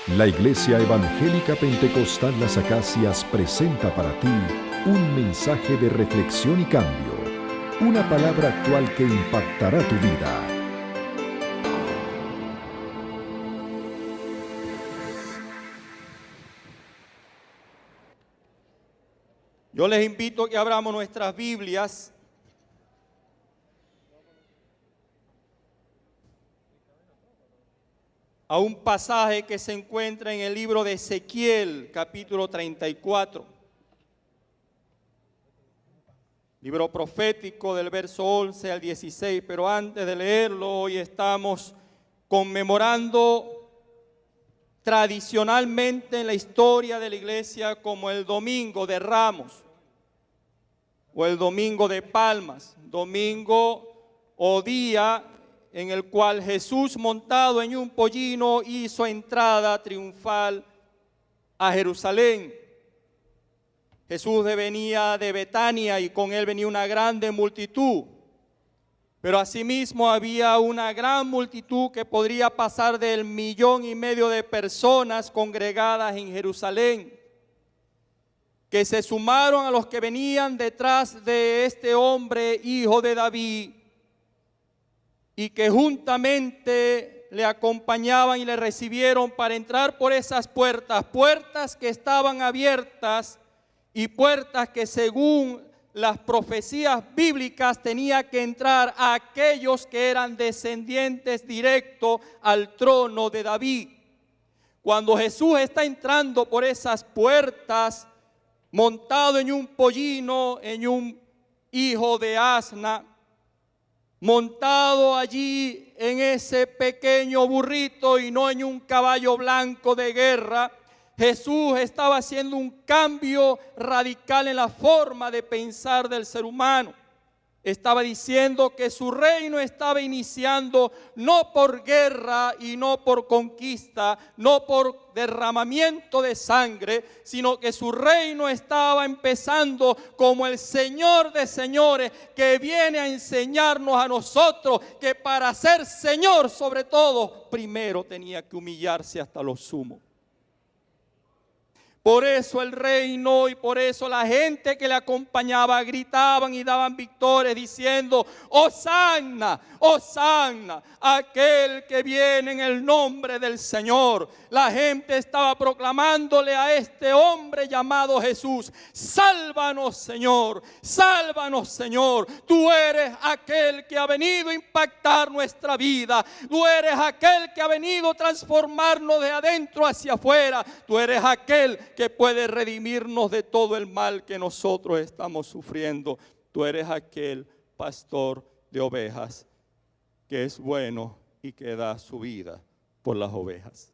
La Iglesia Evangélica Pentecostal Las Acacias presenta para ti un mensaje de reflexión y cambio, una palabra actual que impactará tu vida. Yo les invito a que abramos nuestras Biblias a un pasaje que se encuentra en el libro de Ezequiel, capítulo 34. Libro profético del verso 11 al 16, pero antes de leerlo, hoy estamos conmemorando tradicionalmente en la historia de la iglesia como el Domingo de Ramos o el Domingo de Palmas, domingo o día en el cual Jesús, montado en un pollino, hizo entrada triunfal a Jerusalén. Jesús venía de Betania y con él venía una grande multitud, pero asimismo había una gran multitud que podría pasar del 1,5 millones de personas congregadas en Jerusalén, que se sumaron a los que venían detrás de este hombre, hijo de David, y que juntamente le acompañaban y le recibieron para entrar por esas puertas que estaban abiertas y puertas que según las profecías bíblicas tenía que entrar a aquellos que eran descendientes directos al trono de David. Cuando Jesús está entrando por esas puertas, montado en un pollino, en un hijo de asna, montado allí en ese pequeño burrito y no en un caballo blanco de guerra, Jesús estaba haciendo un cambio radical en la forma de pensar del ser humano. Estaba diciendo que su reino estaba iniciando no por guerra y no por conquista, no por derramamiento de sangre, sino que su reino estaba empezando como el Señor de señores, que viene a enseñarnos a nosotros que para ser Señor sobre todo, primero tenía que humillarse hasta lo sumo. Por eso el reino y por eso la gente que le acompañaba gritaban y daban victorias diciendo: Hosanna, Hosanna, aquel que viene en el nombre del Señor. La gente estaba proclamándole a este hombre llamado Jesús: sálvanos, Señor, sálvanos, Señor. Tú eres aquel que ha venido a impactar nuestra vida. Tú eres aquel que ha venido a transformarnos de adentro hacia afuera. Tú eres aquel que puede redimirnos de todo el mal que nosotros estamos sufriendo. Tú eres aquel pastor de ovejas que es bueno y que da su vida por las ovejas.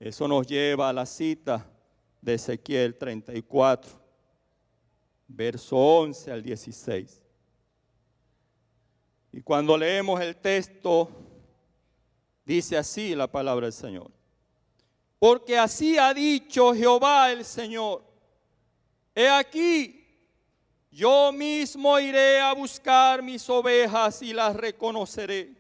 Eso nos lleva a la cita de Ezequiel 34, verso 11 al 16. Y cuando leemos el texto, dice así la palabra del Señor: porque así ha dicho Jehová el Señor: he aquí, yo mismo iré a buscar mis ovejas y las reconoceré,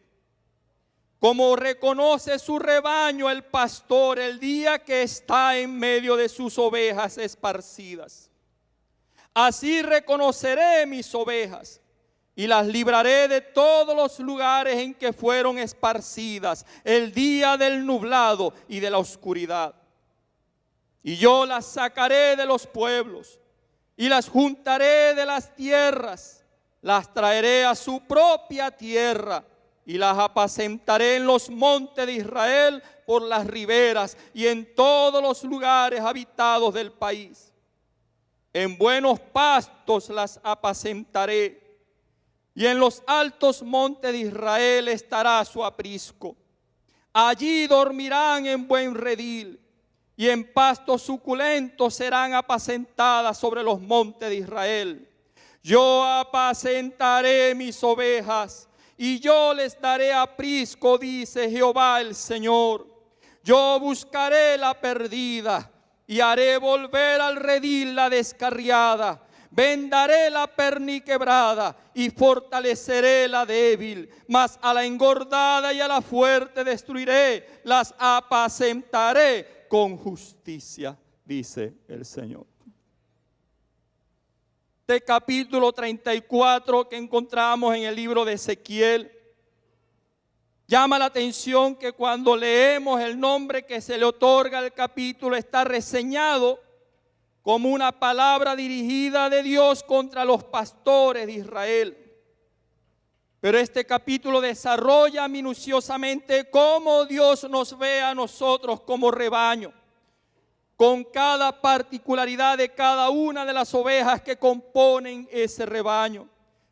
como reconoce su rebaño el pastor el día que está en medio de sus ovejas esparcidas. Así reconoceré mis ovejas y las libraré de todos los lugares en que fueron esparcidas el día del nublado y de la oscuridad. Y yo las sacaré de los pueblos y las juntaré de las tierras, las traeré a su propia tierra y las apacentaré en los montes de Israel, por las riberas y en todos los lugares habitados del país. En buenos pastos las apacentaré, y en los altos montes de Israel estará su aprisco. Allí dormirán en buen redil, y en pastos suculentos serán apacentadas sobre los montes de Israel. Yo apacentaré mis ovejas, y yo les daré aprisco, dice Jehová el Señor. Yo buscaré la perdida, y haré volver al redil la descarriada. vendaré la perniquebrada y fortaleceré la débil, mas a la engordada y a la fuerte destruiré, las apacentaré con justicia, dice el Señor. Este capítulo 34 que encontramos en el libro de Ezequiel, llama la atención que cuando leemos el nombre que se le otorga al capítulo, está reseñado como una palabra dirigida de Dios contra los pastores de Israel. Pero este capítulo desarrolla minuciosamente cómo Dios nos ve a nosotros como rebaño, con cada particularidad de cada una de las ovejas que componen ese rebaño.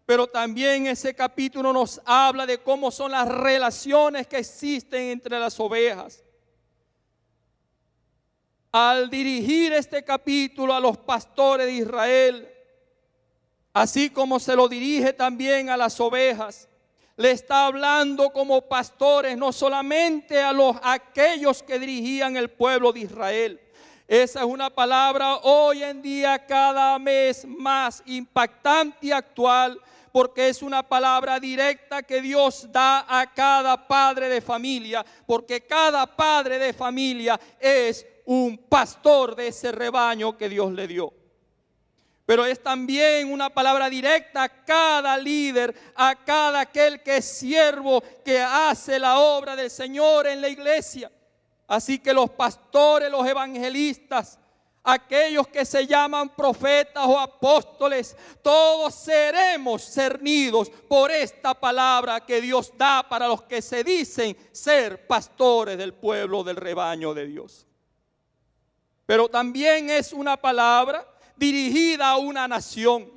Pero también ese capítulo nos habla de cómo son las relaciones que existen entre las ovejas. Al dirigir este capítulo a los pastores de Israel, así como se lo dirige también a las ovejas, le está hablando como pastores no solamente a aquellos que dirigían el pueblo de Israel. Esa es una palabra hoy en día cada vez más impactante y actual, porque es una palabra directa que Dios da a cada padre de familia, porque cada padre de familia es un pastor de ese rebaño que Dios le dio. Pero es también una palabra directa a cada líder, a cada aquel que es siervo, que hace la obra del Señor en la iglesia. Así que los pastores, los evangelistas, aquellos que se llaman profetas o apóstoles, todos seremos cernidos por esta palabra que Dios da para los que se dicen ser pastores del pueblo, del rebaño de Dios. Pero también es una palabra dirigida a una nación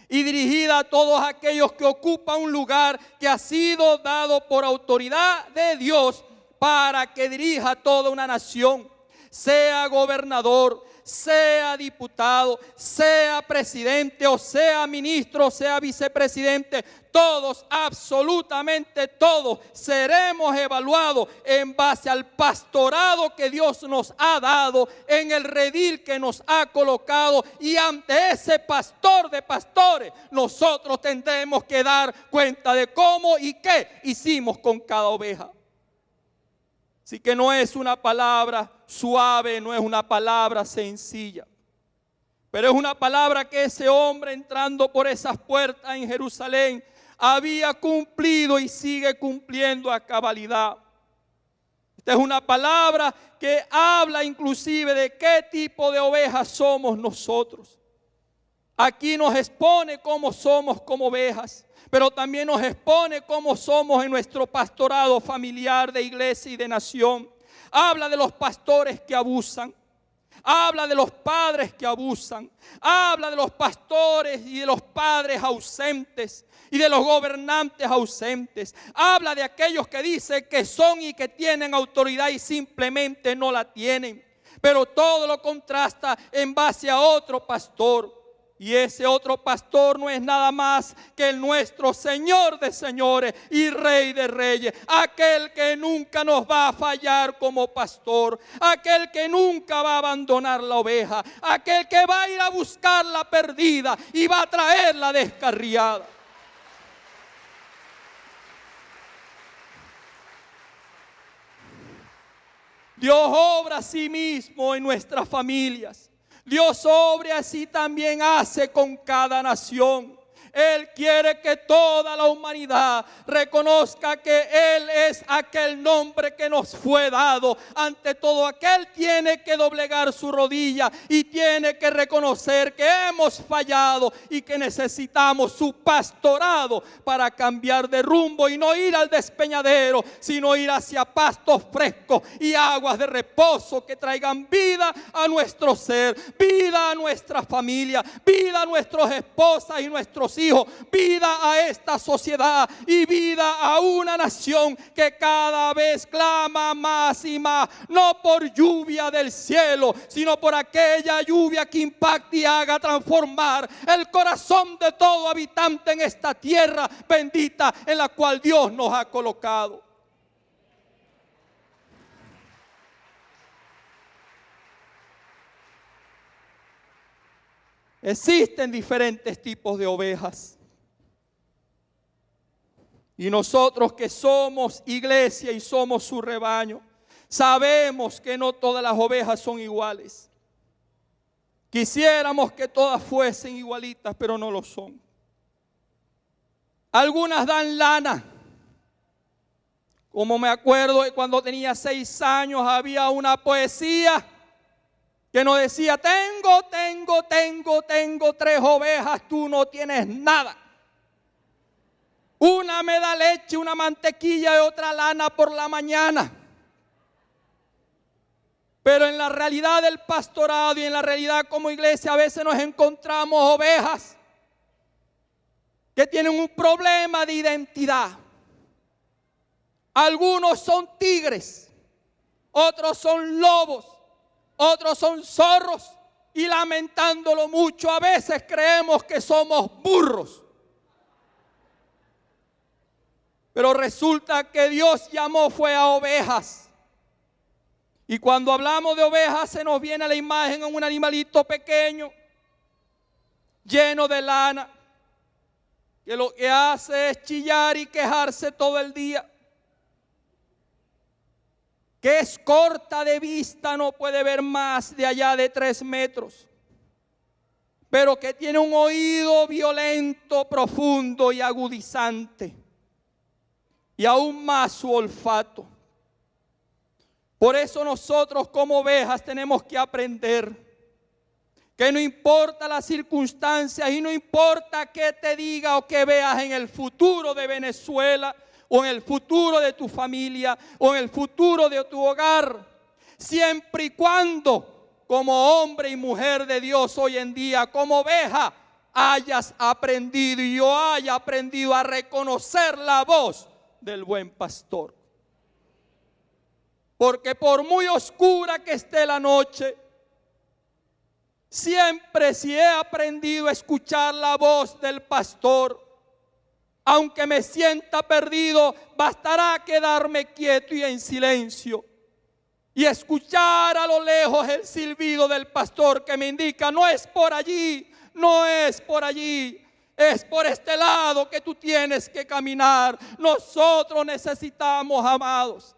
y dirigida a todos aquellos que ocupan un lugar que ha sido dado por autoridad de Dios para que dirija a toda una nación, sea gobernador, sea diputado, sea presidente o sea ministro o sea vicepresidente. Todos, absolutamente todos, seremos evaluados en base al pastorado que Dios nos ha dado, en el redil que nos ha colocado, y ante ese pastor de pastores nosotros tendremos que dar cuenta de cómo y qué hicimos con cada oveja. Así que no es una palabra suave, no es una palabra sencilla, pero es una palabra que ese hombre entrando por esas puertas en Jerusalén había cumplido y sigue cumpliendo a cabalidad. Esta es una palabra que habla inclusive de qué tipo de ovejas somos nosotros. Aquí nos expone cómo somos como ovejas, pero también nos expone cómo somos en nuestro pastorado familiar de iglesia y de nación. Habla de los pastores que abusan, habla de los padres que abusan, habla de los pastores y de los padres ausentes y de los gobernantes ausentes. Habla de aquellos que dicen que son y que tienen autoridad y simplemente no la tienen. Pero todo lo contrasta en base a otro pastor. Y ese otro pastor no es nada más que el nuestro Señor de señores y Rey de reyes. Aquel que nunca nos va a fallar como pastor. Aquel que nunca va a abandonar la oveja. Aquel que va a ir a buscar la perdida y va a traer la descarriada. Dios obra a sí mismo en nuestras familias. Dios obra así también hace con cada nación. Él quiere que toda la humanidad reconozca que Él es aquel nombre que nos fue dado. Ante todo, aquel tiene que doblegar su rodilla y tiene que reconocer que hemos fallado y que necesitamos su pastorado para cambiar de rumbo y no ir al despeñadero, sino ir hacia pastos frescos y aguas de reposo que traigan vida a nuestro ser, vida a nuestra familia, vida a nuestras esposas y nuestros hijos, vida a esta sociedad y vida a una nación que cada vez clama más y más, no por lluvia del cielo, sino por aquella lluvia que impacte y haga transformar el corazón de todo habitante en esta tierra bendita en la cual Dios nos ha colocado. Existen diferentes tipos de ovejas. Y nosotros que somos iglesia y somos su rebaño, sabemos que no todas las ovejas son iguales. Quisiéramos que todas fuesen igualitas, pero no lo son. Algunas dan lana. Como me acuerdo de cuando tenía 6 años, había una poesía que nos decía: tengo 3 ovejas, tú no tienes nada. Una me da leche, una mantequilla y otra lana por la mañana. Pero en la realidad del pastorado y en la realidad como iglesia, a veces nos encontramos ovejas que tienen un problema de identidad. Algunos son tigres, otros son lobos, otros son zorros, y lamentándolo mucho, a veces creemos que somos burros. Pero resulta que Dios llamó fue a ovejas. Y cuando hablamos de ovejas se nos viene a la imagen un animalito pequeño, lleno de lana, que lo que hace es chillar y quejarse todo el día, que es corta de vista, no puede ver más de allá de 3 metros, pero que tiene un oído violento, profundo y agudizante, y aún más su olfato. Por eso nosotros como ovejas tenemos que aprender que no importa las circunstancias y no importa qué te diga o qué veas en el futuro de Venezuela o en el futuro de tu familia o en el futuro de tu hogar, siempre y cuando como hombre y mujer de Dios hoy en día, como oveja, hayas aprendido y yo haya aprendido a reconocer la voz del buen pastor. Porque por muy oscura que esté la noche, siempre si he aprendido a escuchar la voz del pastor, aunque me sienta perdido, bastará quedarme quieto y en silencio y escuchar a lo lejos el silbido del pastor que me indica: no es por allí, no es por allí, es por este lado que tú tienes que caminar. Nosotros necesitamos, amados,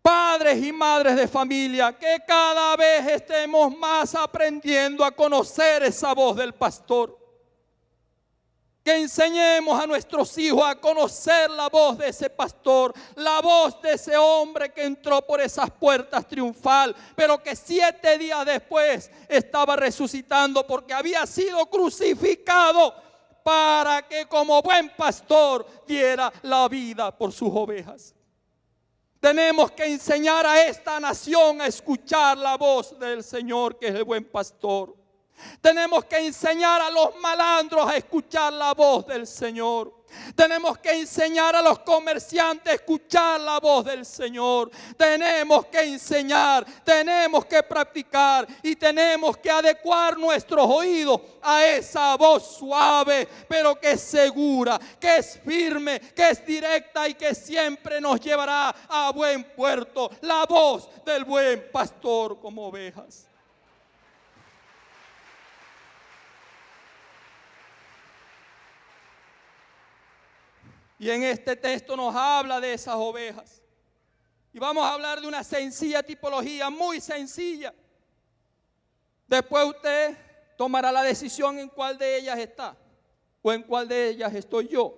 padres y madres de familia, que cada vez estemos más aprendiendo a conocer esa voz del pastor. Que enseñemos a nuestros hijos a conocer la voz de ese pastor, la voz de ese hombre que entró por esas puertas triunfal, pero que 7 días después estaba resucitando porque había sido crucificado para que como buen pastor diera la vida por sus ovejas. Tenemos que enseñar a esta nación a escuchar la voz del Señor, que es el buen pastor. Tenemos que enseñar a los malandros a escuchar la voz del Señor. Tenemos que enseñar a los comerciantes a escuchar la voz del Señor. Tenemos que enseñar, tenemos que practicar y tenemos que adecuar nuestros oídos a esa voz suave, pero que es segura, que es firme, que es directa y que siempre nos llevará a buen puerto. La voz del buen pastor como ovejas. Y en este texto nos habla de esas ovejas. Y vamos a hablar de una sencilla tipología, muy sencilla. Después usted tomará la decisión en cuál de ellas está o en cuál de ellas estoy yo.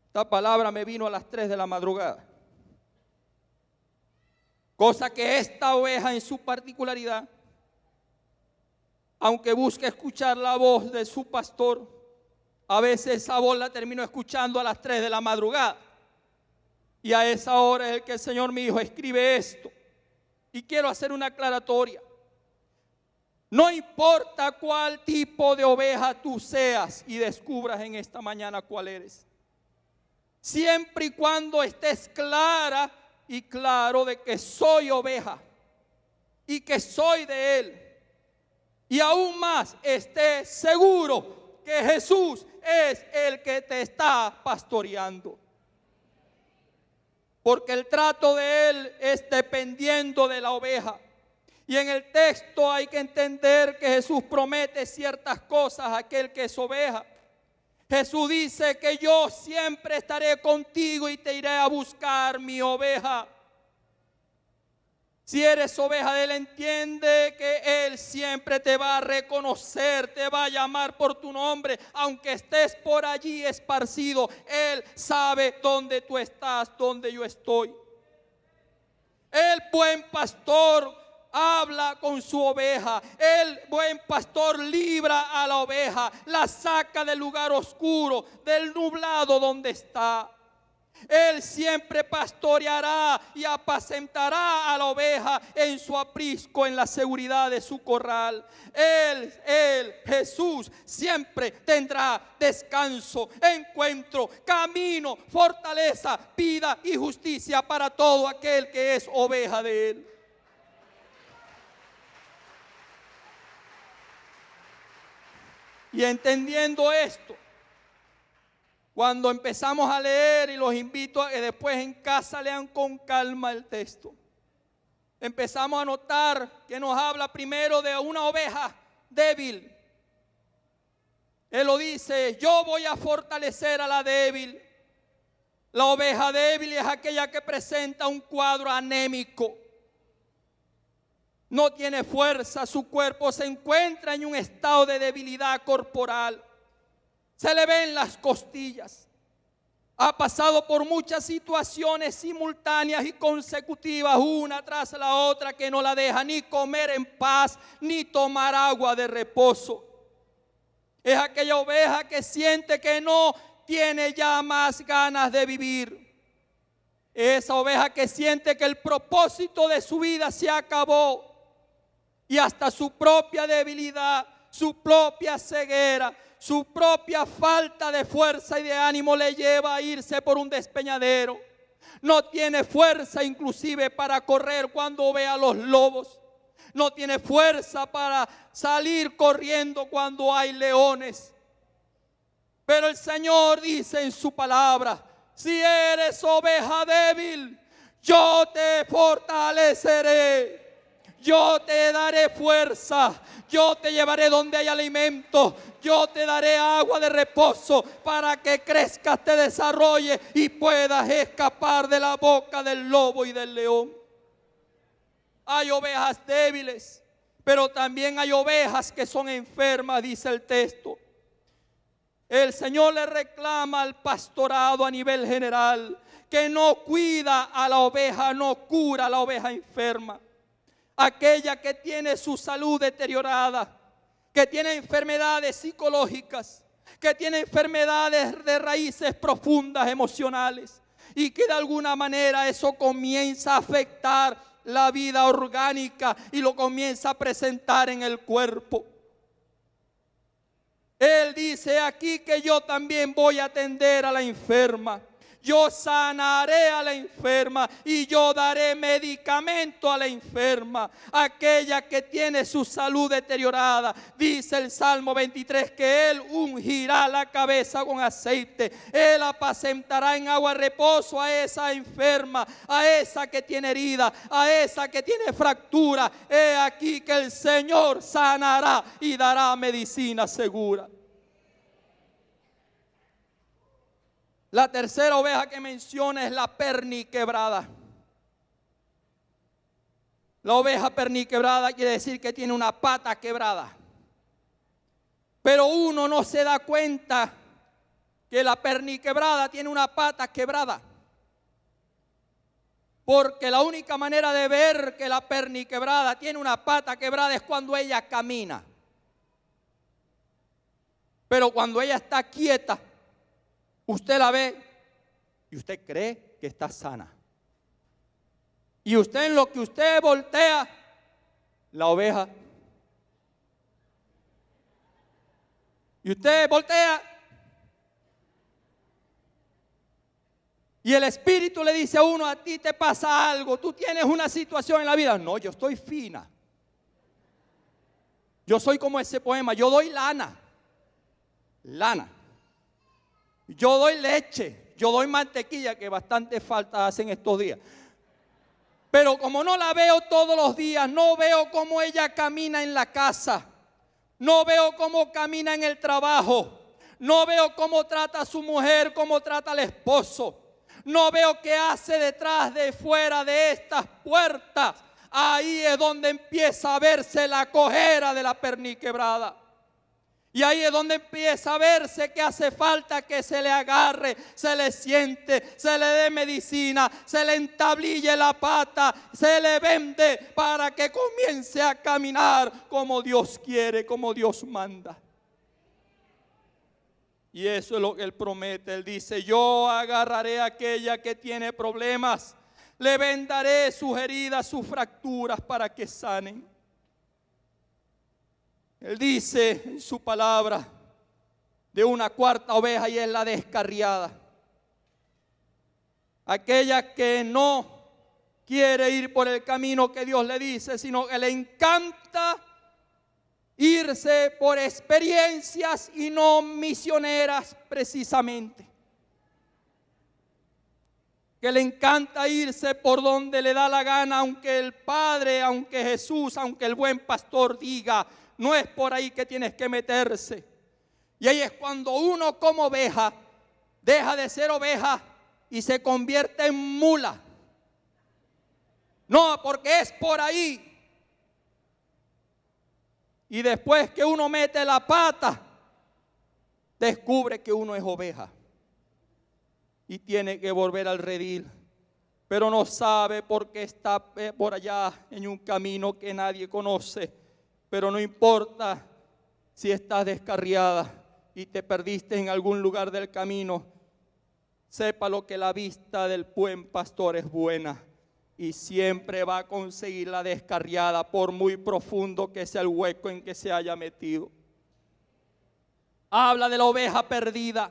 Esta palabra me vino a las 3 de la madrugada. Cosa que esta oveja en su particularidad, aunque busque escuchar la voz de su pastor, a veces esa voz la termino escuchando a las 3 de la madrugada. Y a esa hora es el que el Señor me dijo: escribe esto. Y quiero hacer una aclaratoria. No importa cuál tipo de oveja tú seas y descubras en esta mañana cuál eres. Siempre y cuando estés clara y claro de que soy oveja y que soy de Él. Y aún más estés seguro que Jesús es el que te está pastoreando. Porque el trato de Él es dependiendo de la oveja. Y en el texto hay que entender que Jesús promete ciertas cosas a aquel que es oveja. Jesús dice que yo siempre estaré contigo y te iré a buscar, mi oveja. Si eres oveja de Él, entiende que Él siempre te va a reconocer, te va a llamar por tu nombre, aunque estés por allí esparcido. Él sabe dónde tú estás, dónde yo estoy. El buen pastor habla con su oveja. El buen pastor libra a la oveja, la saca del lugar oscuro, del nublado donde está. Él siempre pastoreará y apacentará a la oveja en su aprisco, en la seguridad de su corral. Jesús, siempre tendrá descanso, encuentro, camino, fortaleza, vida y justicia para todo aquel que es oveja de Él. Y entendiendo esto, cuando empezamos a leer, y los invito a que después en casa lean con calma el texto, empezamos a notar que nos habla primero de una oveja débil. Él lo dice: yo voy a fortalecer a la débil. La oveja débil es aquella que presenta un cuadro anémico. No tiene fuerza, su cuerpo se encuentra en un estado de debilidad corporal. Se le ven las costillas. Ha pasado por muchas situaciones simultáneas y consecutivas, una tras la otra, que no la deja ni comer en paz, ni tomar agua de reposo. Es aquella oveja que siente que no tiene ya más ganas de vivir. Esa oveja que siente que el propósito de su vida se acabó. Y hasta su propia debilidad, su propia ceguera, su propia falta de fuerza y de ánimo le lleva a irse por un despeñadero. No tiene fuerza inclusive para correr cuando ve a los lobos. No tiene fuerza para salir corriendo cuando hay leones. Pero el Señor dice en su palabra: si eres oveja débil, yo te fortaleceré. Yo te daré fuerza, yo te llevaré donde hay alimento, yo te daré agua de reposo para que crezcas, te desarrolles y puedas escapar de la boca del lobo y del león. Hay ovejas débiles, pero también hay ovejas que son enfermas, dice el texto. El Señor le reclama al pastorado a nivel general que no cuida a la oveja, no cura a la oveja enferma. Aquella que tiene su salud deteriorada, que tiene enfermedades psicológicas, que tiene enfermedades de raíces profundas emocionales, y que de alguna manera eso comienza a afectar la vida orgánica y lo comienza a presentar en el cuerpo. Él dice aquí que yo también voy a atender a la enferma. Yo sanaré a la enferma y yo daré medicamento a la enferma. Aquella que tiene su salud deteriorada, dice el Salmo 23, que Él ungirá la cabeza con aceite. Él apacentará en agua de reposo a esa enferma, a esa que tiene herida, a esa que tiene fractura. He aquí que el Señor sanará y dará medicina segura. La tercera oveja que menciona es la perniquebrada. La oveja perniquebrada quiere decir que tiene una pata quebrada. Pero uno no se da cuenta que la perniquebrada tiene una pata quebrada. Porque la única manera de ver que la perniquebrada tiene una pata quebrada es cuando ella camina. Pero cuando ella está quieta, usted la ve y usted cree que está sana. Y usted, en lo que usted voltea, la oveja. Y usted voltea. Y el Espíritu le dice a uno: a ti te pasa algo, tú tienes una situación en la vida. No, yo estoy fina. Yo soy como ese poema, yo doy lana. Yo doy leche, yo doy mantequilla, que bastante falta hacen estos días. Pero como no la veo todos los días, no veo cómo ella camina en la casa, no veo cómo camina en el trabajo, no veo cómo trata a su mujer, cómo trata al esposo, no veo qué hace detrás de fuera de estas puertas. Ahí es donde empieza a verse la cojera de la perniquebrada. Y ahí es donde empieza a verse que hace falta que se le agarre, se le siente, se le dé medicina, se le entablille la pata, se le vende para que comience a caminar como Dios quiere, como Dios manda. Y eso es lo que Él promete. Él dice: yo agarraré a aquella que tiene problemas, le vendaré sus heridas, sus fracturas para que sanen. Él dice en su palabra de una cuarta oveja, y es la descarriada. Aquella que no quiere ir por el camino que Dios le dice, sino que le encanta irse por experiencias y no misioneras precisamente. Que le encanta irse por donde le da la gana, aunque el Padre, aunque Jesús, aunque el buen pastor diga: no es por ahí que tienes que meterse. Y ahí es cuando uno como oveja deja de ser oveja y se convierte en mula. No, porque es por ahí. Y después que uno mete la pata, descubre que uno es oveja y tiene que volver al redil, pero no sabe porque está por allá en un camino que nadie conoce. Pero no importa si estás descarriada y te perdiste en algún lugar del camino, sepa lo que la vista del buen pastor es buena y siempre va a conseguir la descarriada, por muy profundo que sea el hueco en que se haya metido. Habla de la oveja perdida.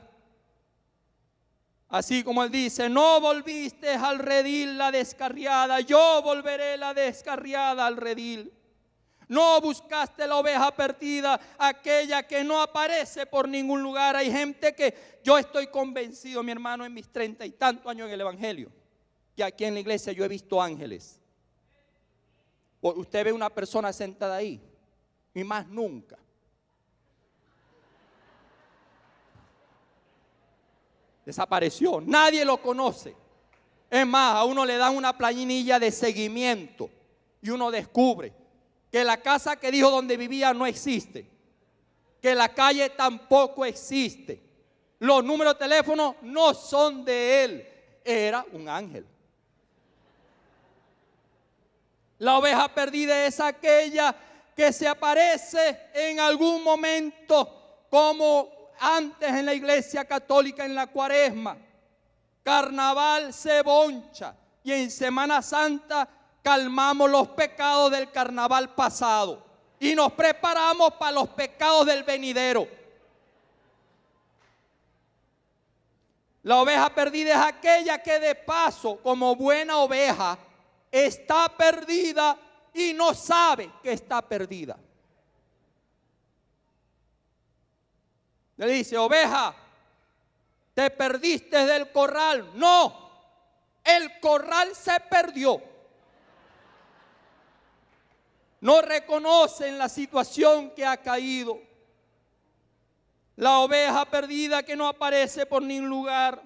Así como Él dice: no volviste al redil la descarriada, yo volveré la descarriada al redil. No buscaste la oveja perdida, aquella que no aparece por ningún lugar. Hay gente que yo estoy convencido, mi hermano, en mis 30 y tantos años en el evangelio, que aquí en la iglesia yo he visto ángeles. Usted ve una persona sentada ahí y más nunca. Desapareció, nadie lo conoce. Es más, a uno le dan una planilla de seguimiento y uno descubre que la casa que dijo donde vivía no existe, que la calle tampoco existe, los números de teléfono no son de él, era un ángel. La oveja perdida es aquella que se aparece en algún momento, como antes en la iglesia católica en la Cuaresma. Carnaval se boncha y en Semana Santa calmamos los pecados del carnaval pasado y nos preparamos para los pecados del venidero. La oveja perdida es aquella que de paso, como buena oveja, está perdida y no sabe que está perdida. Le dice: oveja, te perdiste del corral. No, el corral se perdió. No reconocen la situación que ha caído. La oveja perdida que no aparece por ningún lugar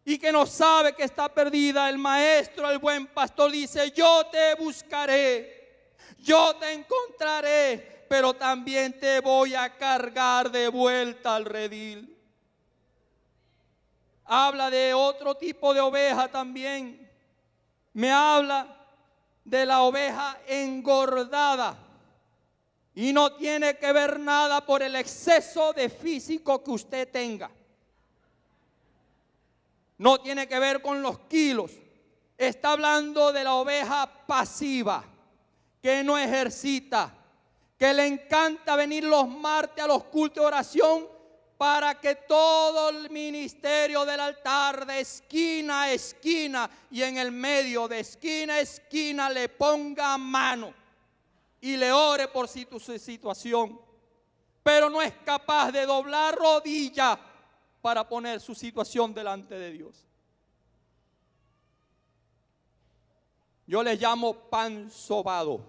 y que no sabe que está perdida. El maestro, el buen pastor, dice: yo te buscaré, yo te encontraré, pero también te voy a cargar de vuelta al redil. Habla de otro tipo de oveja también. Me habla de la oveja engordada. Y no tiene que ver nada por el exceso de físico que usted tenga. No tiene que ver con los kilos. Está hablando de la oveja pasiva, que no ejercita, que le encanta venir los martes a los cultos de oración para que todo el ministerio del altar de esquina a esquina y en el medio de esquina a esquina le ponga mano y le ore por su situación, pero no es capaz de doblar rodilla para poner su situación delante de Dios. Yo les llamo pan sobado.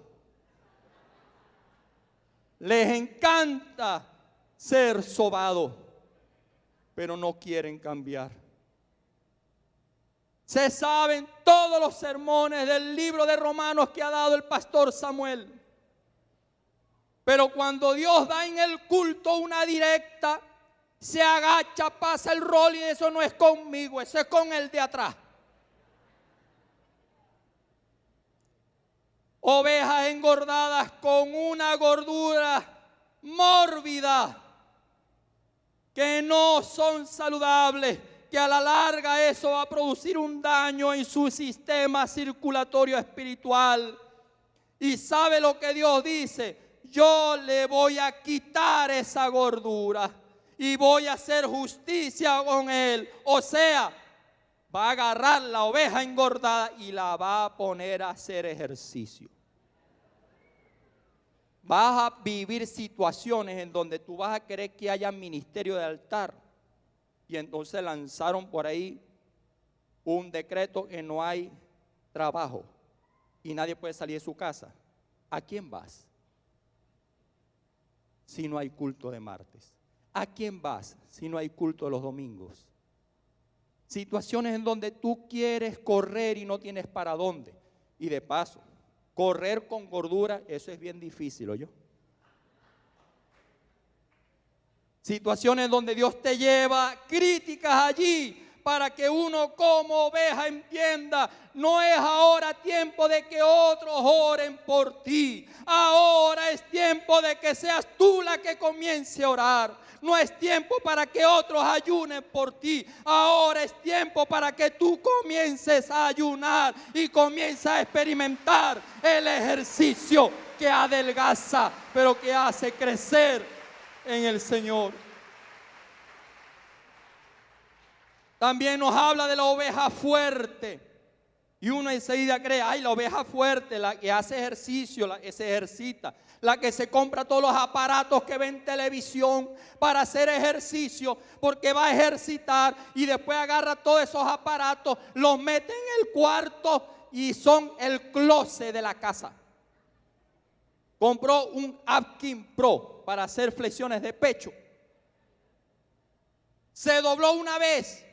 Les encanta ser sobado, pero no quieren cambiar. Se saben todos los sermones del libro de Romanos que ha dado el pastor Samuel. Pero cuando Dios da en el culto una directa, se agacha, pasa el rol y eso no es conmigo, eso es con el de atrás. Ovejas engordadas con una gordura mórbida, que no son saludables, que a la larga eso va a producir un daño en su sistema circulatorio espiritual. Y sabe lo que Dios dice: yo le voy a quitar esa gordura y voy a hacer justicia con él. O sea, va a agarrar la oveja engordada y la va a poner a hacer ejercicio. Vas a vivir situaciones en donde tú vas a querer que haya ministerio de altar. Y entonces lanzaron por ahí un decreto que no hay trabajo y nadie puede salir de su casa. ¿A quién vas si no hay culto de martes? ¿A quién vas si no hay culto de los domingos? Situaciones en donde tú quieres correr y no tienes para dónde. Y de paso, correr con gordura, eso es bien difícil, ¿oyó? Situaciones donde Dios te lleva críticas allí para que uno como oveja entienda: no es ahora tiempo de que otros oren por ti. Ahora es tiempo de que seas tú la que comience a orar. No es tiempo para que otros ayunen por ti. Ahora es tiempo para que tú comiences a ayunar y comiences a experimentar el ejercicio que adelgaza, pero que hace crecer en el Señor. También nos habla de la oveja fuerte. Y uno enseguida cree: ay, la oveja fuerte, la que hace ejercicio, la que se ejercita, la que se compra todos los aparatos que ve en televisión para hacer ejercicio, porque va a ejercitar y después agarra todos esos aparatos, los mete en el cuarto y son el closet de la casa. Compró un Atkins Pro para hacer flexiones de pecho. Se dobló una vez,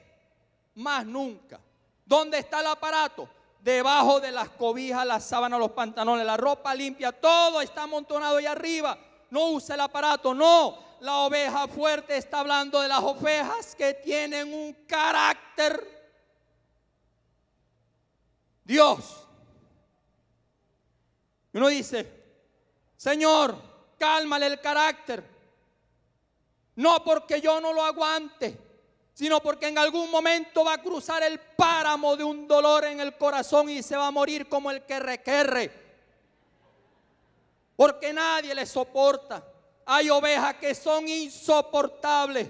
más nunca. ¿Dónde está el aparato? Debajo de las cobijas, las sábanas, los pantalones, la ropa limpia, todo está amontonado ahí arriba. No usa el aparato, no. La oveja fuerte está hablando de las ovejas que tienen un carácter. Dios. Y uno dice: Señor, cálmale el carácter. No porque yo no lo aguante, sino porque en algún momento va a cruzar el páramo de un dolor en el corazón y se va a morir como el que requerre. Porque nadie le soporta. Hay ovejas que son insoportables,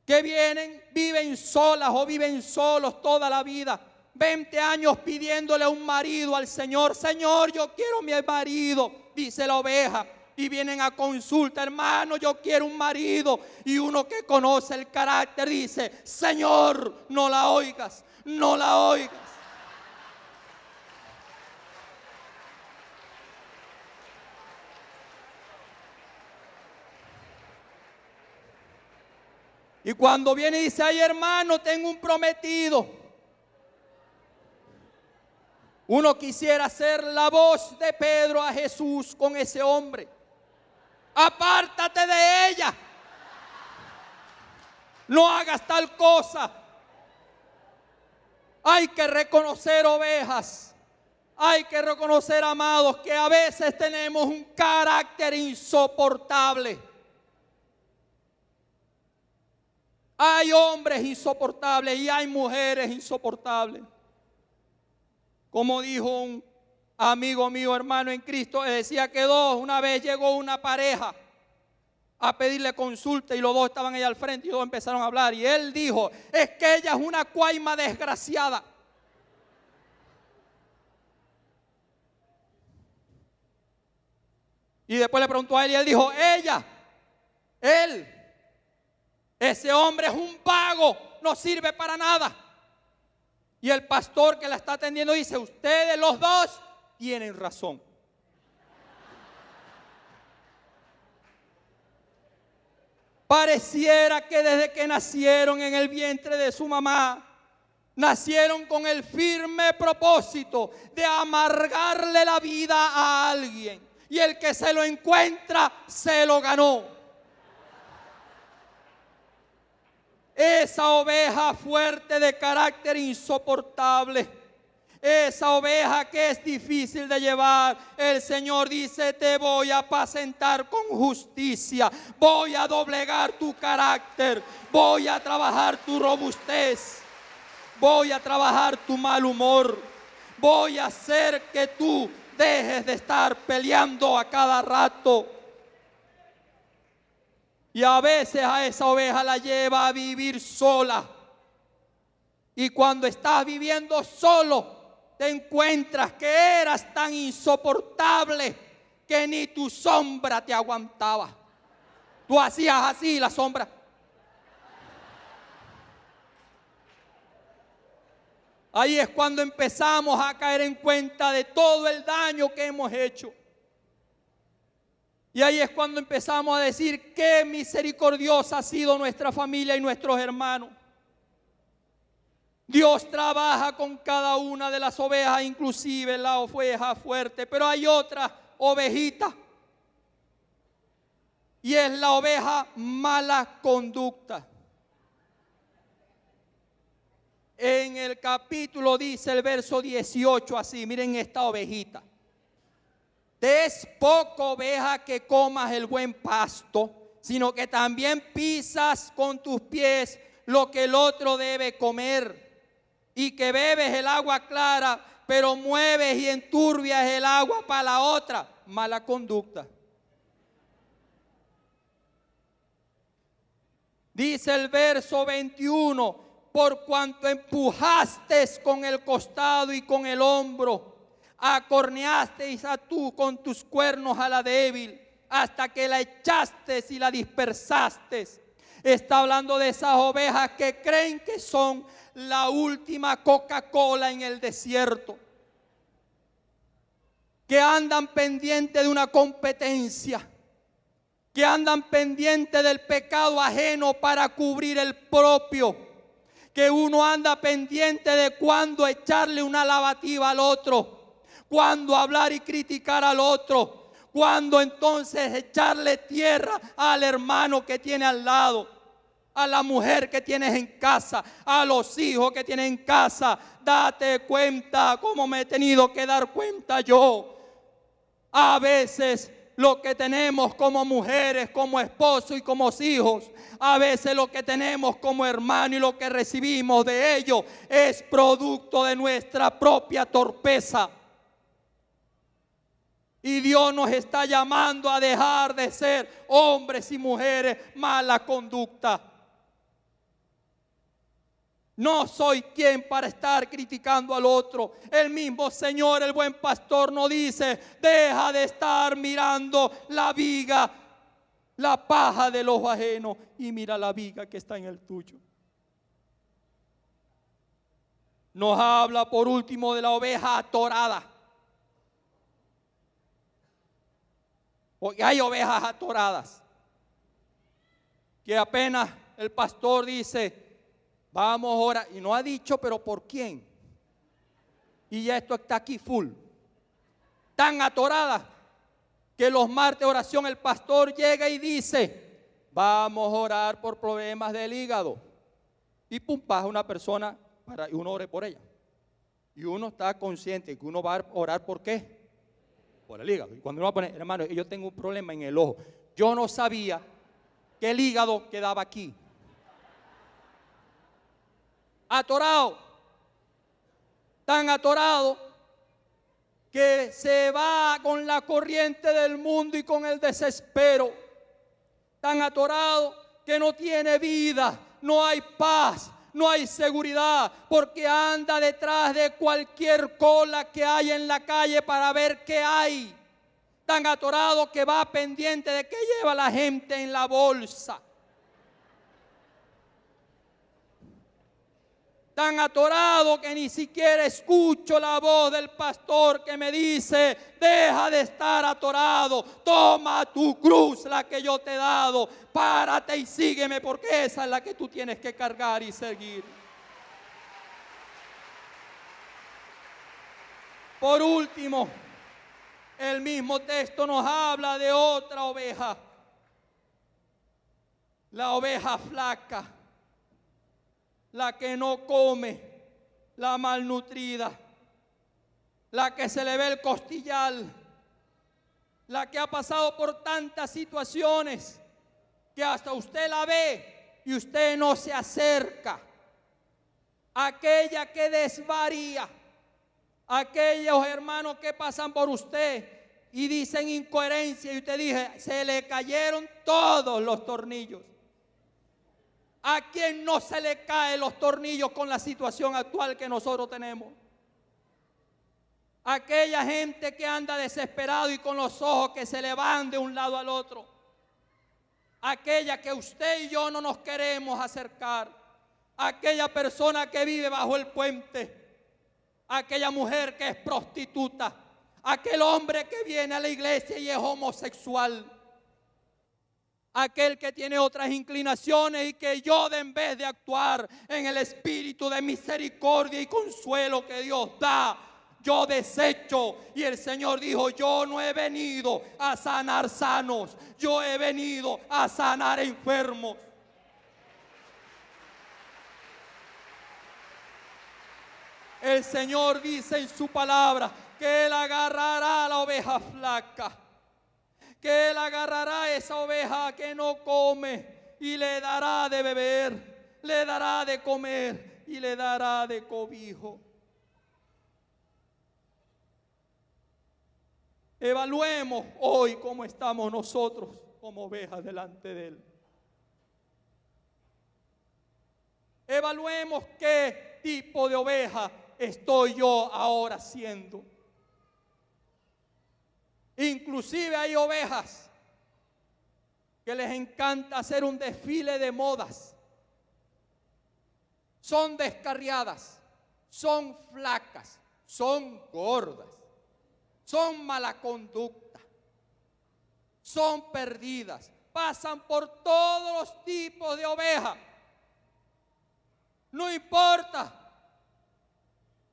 que viven solas o viven solos toda la vida. 20 años pidiéndole un marido al Señor. Señor, yo quiero mi marido, dice la oveja. Y vienen a consulta: hermano, yo quiero un marido. Y uno que conoce el carácter dice: Señor, no la oigas, no la oigas. Y cuando viene y dice: ay, hermano, tengo un prometido. Uno quisiera ser la voz de Pedro a Jesús con ese hombre. Apártate de ella. No hagas tal cosa. Hay que reconocer, ovejas, hay que reconocer, amados, que a veces tenemos un carácter insoportable. Hay hombres insoportables y hay mujeres insoportables. Como dijo un amigo mío, hermano en Cristo, decía que una vez llegó una pareja a pedirle consulta y los dos estaban ahí al frente y dos empezaron a hablar. Y él dijo: es que ella es una cuaima desgraciada. Y después le preguntó a él y él dijo: ese hombre es un vago, no sirve para nada. Y el pastor que la está atendiendo dice, ustedes los dos tienen razón. Pareciera que desde que nacieron en el vientre de su mamá, nacieron con el firme propósito de amargarle la vida a alguien. Y el que se lo encuentra, se lo ganó. Esa oveja fuerte de carácter insoportable, esa oveja que es difícil de llevar, el Señor dice, te voy a apacentar con justicia, voy a doblegar tu carácter, voy a trabajar tu robustez, voy a trabajar tu mal humor, voy a hacer que tú dejes de estar peleando a cada rato. Y a veces a esa oveja la lleva a vivir sola. Y cuando estás viviendo solo, te encuentras que eras tan insoportable que ni tu sombra te aguantaba. Tú hacías así la sombra. Ahí es cuando empezamos a caer en cuenta de todo el daño que hemos hecho. Y ahí es cuando empezamos a decir qué misericordiosa ha sido nuestra familia y nuestros hermanos. Dios trabaja con cada una de las ovejas, inclusive la oveja fuerte, pero hay otra ovejita. Y es la oveja mala conducta. En el capítulo dice el verso 18 así, miren esta ovejita. Te es poco, oveja, que comas el buen pasto, sino que también pisas con tus pies lo que el otro debe comer, y que bebes el agua clara, pero mueves y enturbias el agua para la otra. Mala conducta. Dice el verso 21, por cuanto empujaste con el costado y con el hombro, acorneasteis a tú con tus cuernos a la débil, hasta que la echaste y la dispersaste. Está hablando de esas ovejas que creen que son la última Coca-Cola en el desierto, que andan pendientes de una competencia, que andan pendientes del pecado ajeno para cubrir el propio, que uno anda pendiente de cuándo echarle una lavativa al otro, cuándo hablar y criticar al otro, cuándo entonces echarle tierra al hermano que tiene al lado, a la mujer que tienes en casa, a los hijos que tienes en casa. Date cuenta cómo me he tenido que dar cuenta yo. A veces lo que tenemos como mujeres, como esposos y como hijos, a veces lo que tenemos como hermano y lo que recibimos de ellos es producto de nuestra propia torpeza. Y Dios nos está llamando a dejar de ser hombres y mujeres mala conducta. No soy quien para estar criticando al otro. El mismo Señor, el buen pastor, nos dice, deja de estar mirando la viga, la paja del ojo ajeno, y mira la viga que está en el tuyo. Nos habla por último de la oveja atorada. Porque hay ovejas atoradas que apenas el pastor dice, vamos a orar, y no ha dicho, pero ¿por quién? Y ya esto está aquí full. Tan atorada que los martes de oración el pastor llega y dice, vamos a orar por problemas del hígado. Y pum, pasa una persona para y uno ore por ella. Y uno está consciente que uno va a orar ¿por qué? Por el hígado. Y cuando uno va a poner, hermano, yo tengo un problema en el ojo. Yo no sabía que el hígado quedaba aquí. Atorado, tan atorado que se va con la corriente del mundo y con el desespero, tan atorado que no tiene vida, no hay paz, no hay seguridad, porque anda detrás de cualquier cola que hay en la calle para ver qué hay, tan atorado que va pendiente de qué lleva la gente en la bolsa. tan atorado que ni siquiera escucho la voz del pastor que me dice: deja de estar atorado, toma tu cruz, la que yo te he dado, párate y sígueme, porque esa es la que tú tienes que cargar y seguir. Por último, el mismo texto nos habla de otra oveja, la oveja flaca, la que no come, la malnutrida, la que se le ve el costillal, la que ha pasado por tantas situaciones que hasta usted la ve y usted no se acerca, aquella que desvaría, aquellos hermanos que pasan por usted y dicen incoherencia y usted dice: se le cayeron todos los tornillos. ¿A quién no se le caen los tornillos con la situación actual que nosotros tenemos? Aquella gente que anda desesperado y con los ojos que se le van de un lado al otro. Aquella que usted y yo no nos queremos acercar. Aquella persona que vive bajo el puente. Aquella mujer que es prostituta. Aquel hombre que viene a la iglesia y es homosexual. Aquel que tiene otras inclinaciones y que yo, en vez de actuar en el espíritu de misericordia y consuelo que Dios da, yo desecho. Y el Señor dijo: yo no he venido a sanar sanos, yo he venido a sanar enfermos. El Señor dice en su palabra que Él agarrará a la oveja flaca, que Él agarrará a esa oveja que no come y le dará de beber, le dará de comer y le dará de cobijo. Evaluemos hoy cómo estamos nosotros como ovejas delante de Él. Evaluemos qué tipo de oveja estoy yo ahora siendo. Inclusive hay ovejas que les encanta hacer un desfile de modas. Son descarriadas, son flacas, son gordas, son mala conducta, son perdidas, pasan por todos los tipos de ovejas. No importa.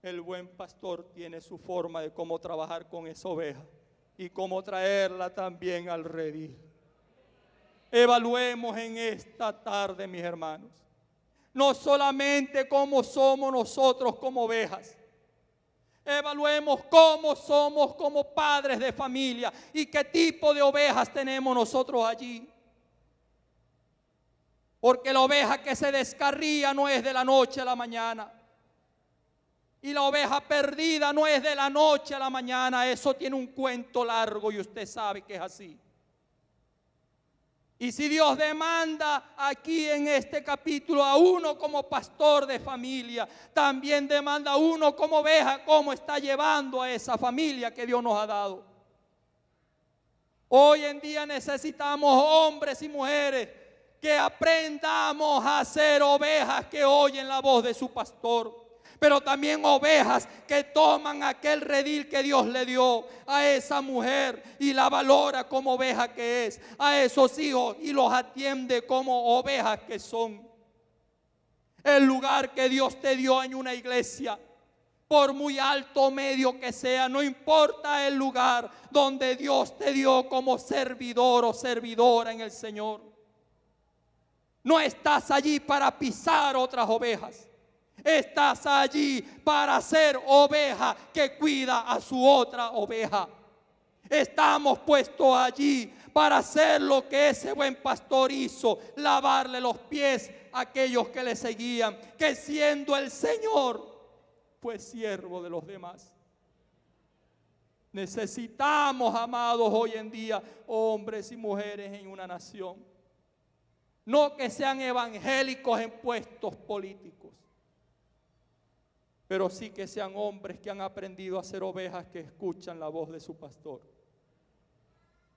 El buen pastor tiene su forma de cómo trabajar con esa oveja y cómo traerla también al redil. Evaluemos en esta tarde, mis hermanos, no solamente cómo somos nosotros como ovejas. Evaluemos cómo somos como padres de familia y qué tipo de ovejas tenemos nosotros allí. Porque la oveja que se descarría no es de la noche a la mañana. Y la oveja perdida no es de la noche a la mañana. Eso tiene un cuento largo y usted sabe que es así. Y si Dios demanda aquí en este capítulo a uno como pastor de familia, también demanda a uno como oveja cómo está llevando a esa familia que Dios nos ha dado. Hoy en día necesitamos hombres y mujeres que aprendamos a ser ovejas que oyen la voz de su pastor, pero también ovejas que toman aquel redil que Dios le dio a esa mujer y la valora como oveja que es, a esos hijos y los atiende como ovejas que son. El lugar que Dios te dio en una iglesia, por muy alto o medio que sea, no importa el lugar donde Dios te dio como servidor o servidora en el Señor. No estás allí para pisar otras ovejas. Estás allí para ser oveja que cuida a su otra oveja. Estamos puestos allí para hacer lo que ese buen pastor hizo, lavarle los pies a aquellos que le seguían, que siendo el Señor fue siervo de los demás. Necesitamos, amados, hoy en día hombres y mujeres en una nación. No que sean evangélicos en puestos políticos, pero sí que sean hombres que han aprendido a ser ovejas que escuchan la voz de su pastor.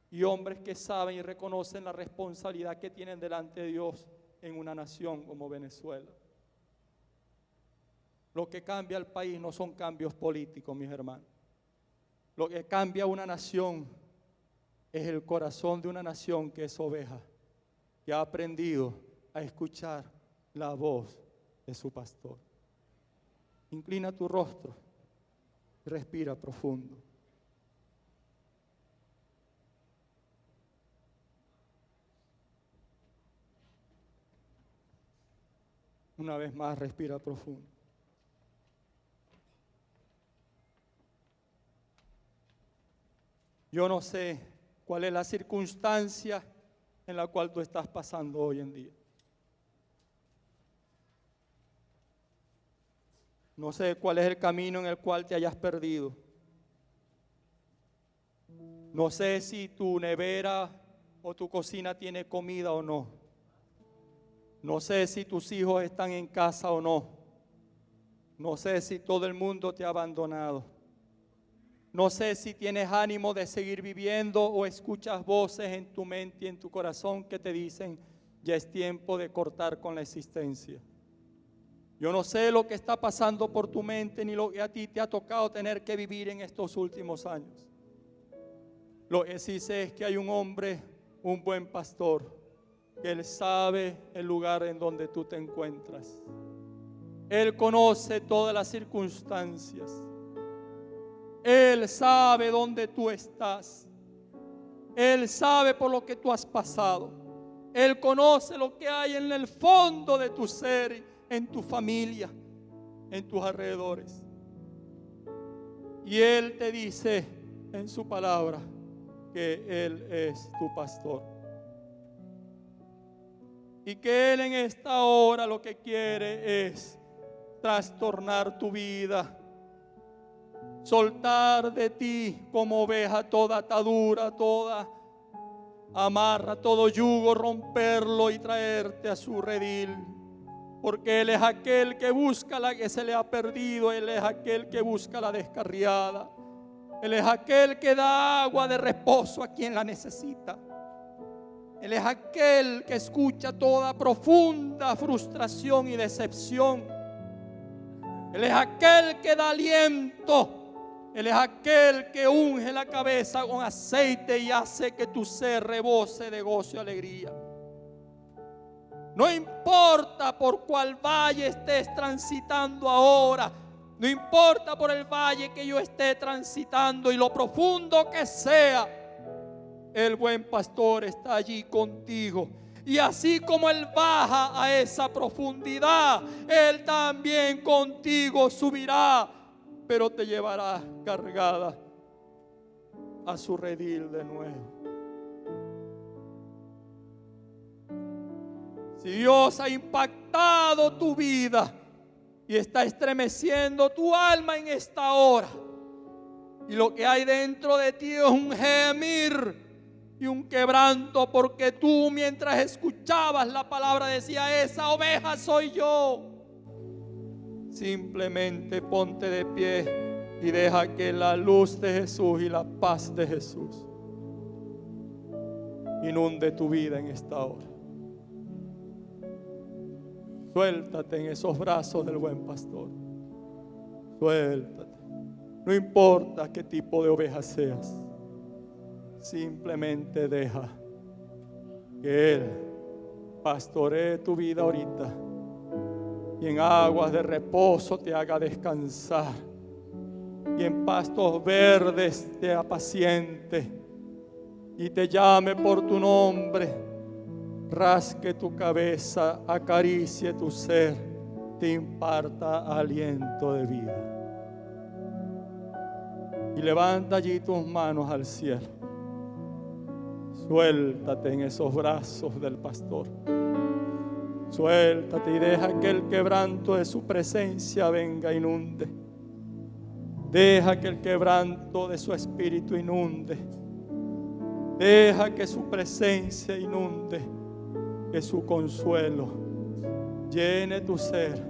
Y hombres que saben y reconocen la responsabilidad que tienen delante de Dios en una nación como Venezuela. Lo que cambia el país no son cambios políticos, mis hermanos. Lo que cambia una nación es el corazón de una nación que es oveja, que ha aprendido a escuchar la voz de su pastor. Inclina tu rostro y respira profundo. Una vez más, respira profundo. Yo no sé cuál es la circunstancia en la cual tú estás pasando hoy en día. No sé cuál es el camino en el cual te hayas perdido. No sé si tu nevera o tu cocina tiene comida o no. No sé si tus hijos están en casa o no. No sé si todo el mundo te ha abandonado. No sé si tienes ánimo de seguir viviendo o escuchas voces en tu mente y en tu corazón que te dicen, ya es tiempo de cortar con la existencia. Yo no sé lo que está pasando por tu mente ni lo que a ti te ha tocado tener que vivir en estos últimos años. Lo que sí sé es que hay un hombre, un buen pastor, que él sabe el lugar en donde tú te encuentras. Él conoce todas las circunstancias. Él sabe dónde tú estás. Él sabe por lo que tú has pasado. Él conoce lo que hay en el fondo de tu ser, en tu familia, en tus alrededores. Y Él te dice en su palabra que Él es tu pastor. Y que Él en esta hora lo que quiere es trastornar tu vida. Soltar de ti como oveja toda atadura, toda amarra, todo yugo, romperlo y traerte a su redil. Porque Él es aquel que busca la que se le ha perdido. Él es aquel que busca la descarriada. Él es aquel que da agua de reposo a quien la necesita. Él es aquel que escucha toda profunda frustración y decepción. Él es aquel que da aliento. Él es aquel que unge la cabeza con aceite y hace que tu ser rebose de gozo y alegría. No importa por cuál valle estés transitando ahora, no importa por el valle que yo esté transitando y lo profundo que sea, el buen pastor está allí contigo. Y así como Él baja a esa profundidad, Él también contigo subirá, pero te llevará cargada a su redil de nuevo. Si Dios ha impactado tu vida y está estremeciendo tu alma en esta hora, y lo que hay dentro de ti es un gemir y un quebranto, porque tú mientras escuchabas la palabra decía, esa oveja soy yo. Simplemente ponte de pie y deja que la luz de Jesús y la paz de Jesús inunde tu vida en esta hora. Suéltate en esos brazos del buen pastor. Suéltate. No importa qué tipo de oveja seas. Simplemente deja que Él pastoree tu vida ahorita y en aguas de reposo te haga descansar y en pastos verdes te apaciente y te llame por tu nombre, rasque tu cabeza, acaricie tu ser, te imparta aliento de vida. Y levanta allí tus manos al cielo. Suéltate en esos brazos del pastor. Suéltate y deja que el quebranto de su presencia venga, inunde. Deja que el quebranto de su espíritu inunde. Deja que su presencia inunde, que su consuelo llene tu ser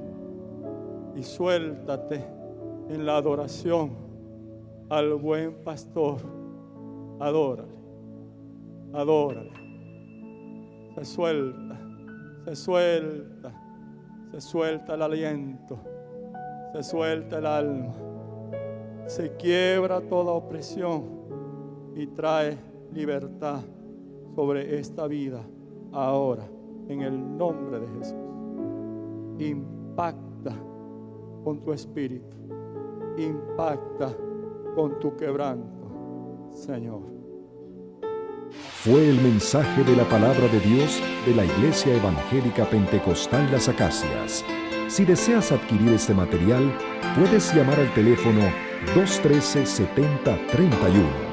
y suéltate en la adoración al buen pastor. Adórale, adórale. Se suelta, se suelta, se suelta el aliento, Se suelta el alma, se quiebra toda opresión y trae libertad sobre esta vida ahora, en el nombre de Jesús. Impacta con tu espíritu, impacta con tu quebranto, Señor. Fue el mensaje de la palabra de Dios de la Iglesia Evangélica Pentecostal Las Acacias. Si deseas adquirir este material, puedes llamar al teléfono 213-7031